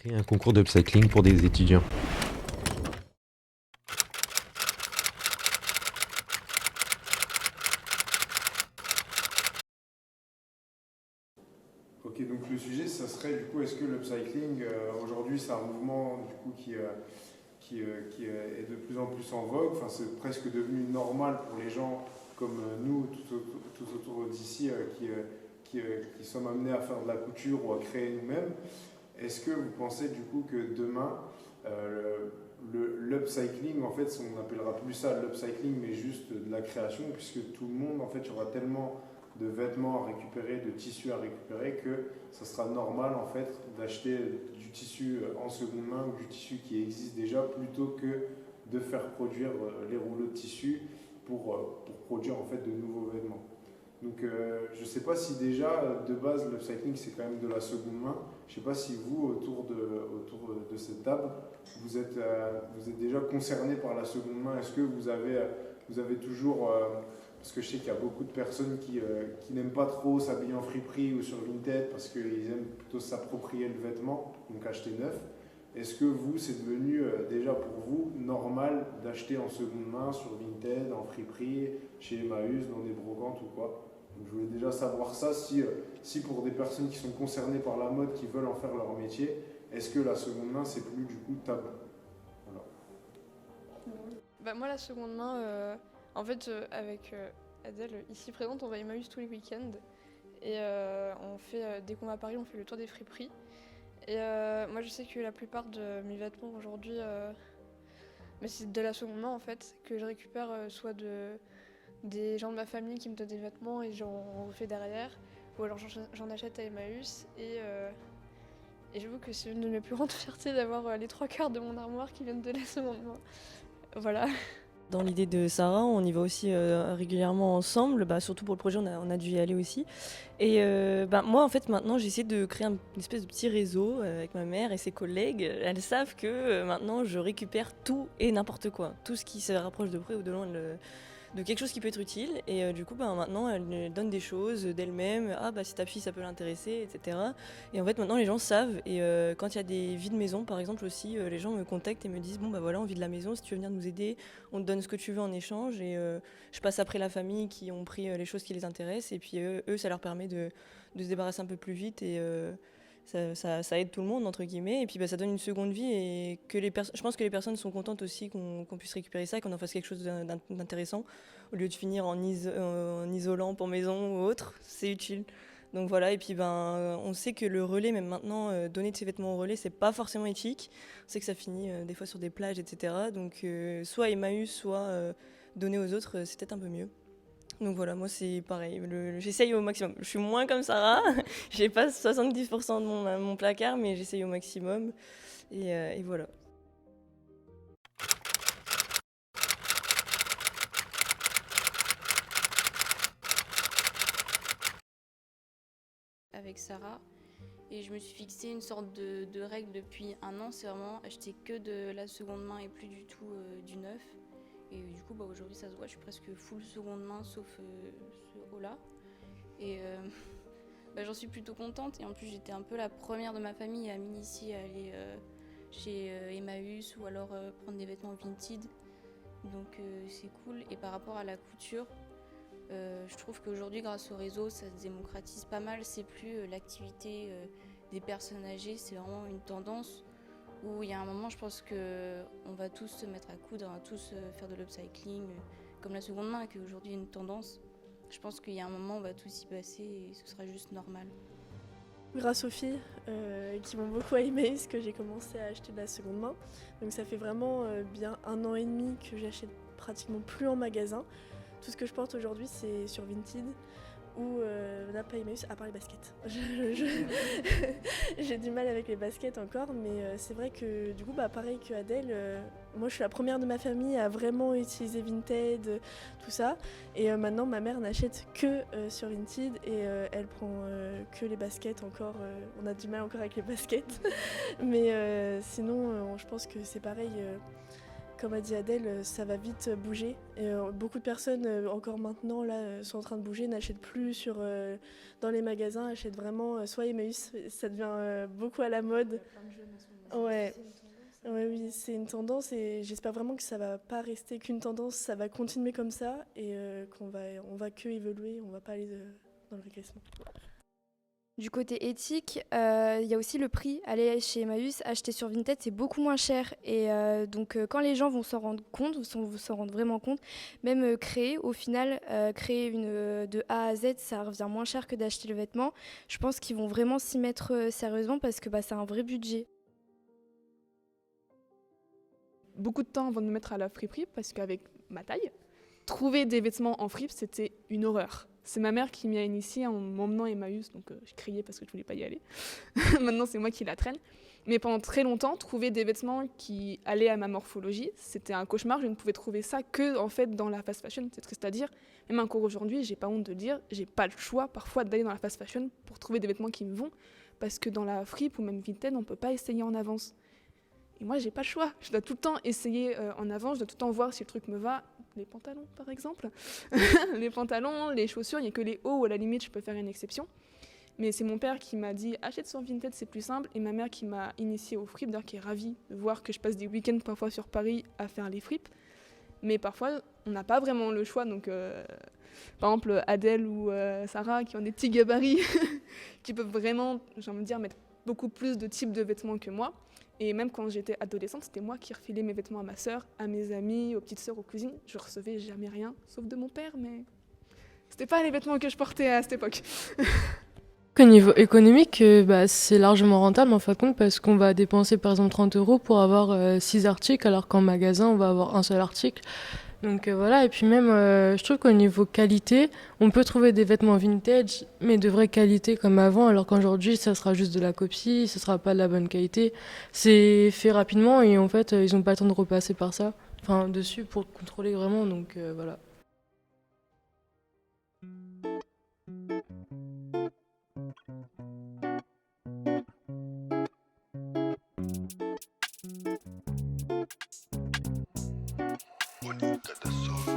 Créer un concours d'upcycling pour des étudiants. Ok, donc le sujet, ça serait du coup, est-ce que l'upcycling, aujourd'hui, c'est un mouvement du coup qui est de plus en plus en vogue. Enfin, c'est presque devenu normal pour les gens comme nous, tout autour d'ici, qui sommes amenés à faire de la couture ou à créer nous-mêmes. Est-ce que vous pensez du coup que demain, l'upcycling, en fait, on n'appellera plus ça l'upcycling, mais juste de la création, puisque tout le monde, en fait, il y aura tellement de vêtements à récupérer, de tissus à récupérer, que ça sera normal, en fait, d'acheter du tissu en seconde main ou du tissu qui existe déjà, plutôt que de faire produire les rouleaux de tissu pour produire, en fait, de nouveaux vêtements. Donc je ne sais pas si déjà, de base, l'upcycling, c'est quand même de la seconde main. Je ne sais pas si vous, autour de cette table, vous êtes déjà concerné par la seconde main. Est-ce que vous avez toujours... parce que je sais qu'il y a beaucoup de personnes qui n'aiment pas trop s'habiller en friperie ou sur Vinted parce qu'ils aiment plutôt s'approprier le vêtement, donc acheter neuf. Est-ce que vous, c'est devenu déjà pour vous normal d'acheter en seconde main sur Vinted, en friperie, chez Emmaüs, dans des brocantes ou quoi? Donc, je voulais déjà savoir ça, si pour des personnes qui sont concernées par la mode, qui veulent en faire leur métier, est-ce que la seconde main, c'est plus du coup tabou? Voilà. Bah, moi, la seconde main, en fait, avec Adèle, ici présente, on va à Emmaüs tous les week-ends. Et dès qu'on va à Paris, on fait le tour des friperies. Et moi, je sais que la plupart de mes vêtements aujourd'hui, mais c'est de la seconde main en fait, que je récupère soit des gens de ma famille qui me donnent des vêtements et j'en refais derrière, ou alors j'en achète à Emmaüs. Et j'avoue que c'est une de mes plus grandes fiertés d'avoir les trois quarts de mon armoire qui viennent de la seconde main. Voilà. Dans l'idée de Sarah, on y va aussi régulièrement ensemble, surtout pour le projet, on a dû y aller aussi. Et moi, en fait, maintenant, j'essaie de créer une espèce de petit réseau avec ma mère et ses collègues. Elles savent que maintenant, je récupère tout et n'importe quoi. Tout ce qui se rapproche de près ou de loin de quelque chose qui peut être utile. Et du coup, maintenant, elle me donne des choses d'elle-même. Ah, si ta fille, ça peut l'intéresser, etc. Et en fait, maintenant, les gens savent. Et quand il y a des vies de maison, par exemple, aussi, les gens me contactent et me disent, bon, voilà, on vit de la maison, si tu veux venir nous aider, on te donne ce que tu veux en échange. Et je passe après la famille qui ont pris les choses qui les intéressent. Et puis, eux, ça leur permet de se débarrasser un peu plus vite. Et ça aide tout le monde, entre guillemets. Et puis, ça donne une seconde vie. Et je pense que les personnes sont contentes aussi qu'on puisse récupérer ça, qu'on en fasse quelque chose d'intéressant. Au lieu de finir en isolant pour maison ou autre, c'est utile. Donc voilà, et puis on sait que le relais, même maintenant, donner de ses vêtements au relais, c'est pas forcément éthique. On sait que ça finit des fois sur des plages, etc. Donc soit Emmaüs, soit donner aux autres, c'est peut-être un peu mieux. Donc voilà, moi c'est pareil, j'essaye au maximum. Je suis moins comme Sarah, j'ai pas 70% de mon placard, mais j'essaye au maximum. Et voilà. Avec Sarah. Et je me suis fixé une sorte de règle depuis un an, c'est vraiment acheter que de la seconde main et plus du tout du neuf. Et du coup, aujourd'hui, ça se voit, je suis presque full seconde main, sauf ce haut-là. Et j'en suis plutôt contente. Et en plus, j'étais un peu la première de ma famille à m'initier à aller chez Emmaüs ou alors prendre des vêtements Vinted. Donc c'est cool. Et par rapport à la couture, je trouve qu'aujourd'hui, grâce au réseau, ça se démocratise pas mal. C'est plus l'activité des personnes âgées, c'est vraiment une tendance où il y a un moment, je pense qu'on va tous se mettre à coudre, on va tous faire de l'upcycling, comme la seconde main, qui est aujourd'hui une tendance. Je pense qu'il y a un moment, on va tous y passer et ce sera juste normal. Grâce aux filles qui m'ont beaucoup aimé ce que j'ai commencé à acheter de la seconde main. Donc ça fait vraiment bien 1 an et demi que j'achète pratiquement plus en magasin. Tout ce que je porte aujourd'hui, c'est sur Vinted ou n'a pas Emmaüs, à part les baskets. J'ai du mal avec les baskets encore, mais c'est vrai que du coup, pareil que Adèle, moi je suis la première de ma famille à vraiment utiliser Vinted, tout ça. Et maintenant, ma mère n'achète que sur Vinted et elle prend que les baskets encore. On a du mal encore avec les baskets. Mais sinon, je pense que c'est pareil. comme a dit Adèle, ça va vite bouger. Et, beaucoup de personnes, encore maintenant, là, sont en train de bouger, n'achètent plus dans les magasins, achètent vraiment soit Emmaüs, ça devient beaucoup à la mode. Ouais. Ouais, oui, c'est une tendance et j'espère vraiment que ça va pas rester qu'une tendance, ça va continuer comme ça et on va que évoluer, on va pas aller dans le régressement. Du côté éthique, il y a aussi le prix. Aller chez Emmaüs, acheter sur Vinted, c'est beaucoup moins cher. Et donc, quand les gens vont s'en rendre compte, vont s'en rendre vraiment compte, même créer, au final, créer de A à Z, ça revient moins cher que d'acheter le vêtement. Je pense qu'ils vont vraiment s'y mettre sérieusement parce que c'est un vrai budget. Beaucoup de temps avant de me mettre à la friperie parce qu'avec ma taille, trouver des vêtements en fripe, c'était une horreur. C'est ma mère qui m'y a initiée en m'emmenant à Emmaüs, donc je criais parce que je voulais pas y aller. Maintenant, c'est moi qui la traîne. Mais pendant très longtemps, trouver des vêtements qui allaient à ma morphologie, c'était un cauchemar. Je ne pouvais trouver ça que en fait dans la fast fashion. C'est triste à dire. Même encore aujourd'hui, j'ai pas honte de le dire, j'ai pas le choix parfois d'aller dans la fast fashion pour trouver des vêtements qui me vont, parce que dans la fripe ou même Vinted, on peut pas essayer en avance. Et moi, j'ai pas le choix. Je dois tout le temps essayer en avant, je dois tout le temps voir si le truc me va. Les pantalons, par exemple. Les pantalons, les chaussures, il n'y a que les hauts où à la limite, je peux faire une exception. Mais c'est mon père qui m'a dit achète sur Vinted, c'est plus simple. Et ma mère qui m'a initiée aux fripes, d'ailleurs qui est ravie de voir que je passe des week-ends parfois sur Paris à faire les fripes. Mais parfois, on n'a pas vraiment le choix. Donc, par exemple, Adèle ou Sarah qui ont des petits gabarits, qui peuvent vraiment, j'ai envie de dire, mettre beaucoup plus de types de vêtements que moi. Et même quand j'étais adolescente, c'était moi qui refilais mes vêtements à ma sœur, à mes amis, aux petites sœurs, aux cousines. Je recevais jamais rien, sauf de mon père, mais c'était pas les vêtements que je portais à cette époque. Au niveau économique, c'est largement rentable en fin de compte parce qu'on va dépenser par exemple 30 € pour avoir 6 articles alors qu'en magasin on va avoir un seul article. Donc voilà, et puis même je trouve qu'au niveau qualité, on peut trouver des vêtements vintage mais de vraie qualité comme avant alors qu'aujourd'hui ça sera juste de la copie, ça sera pas de la bonne qualité. C'est fait rapidement et en fait ils ont pas le temps de repasser par ça, enfin dessus pour contrôler vraiment, donc voilà. Monica da Soul.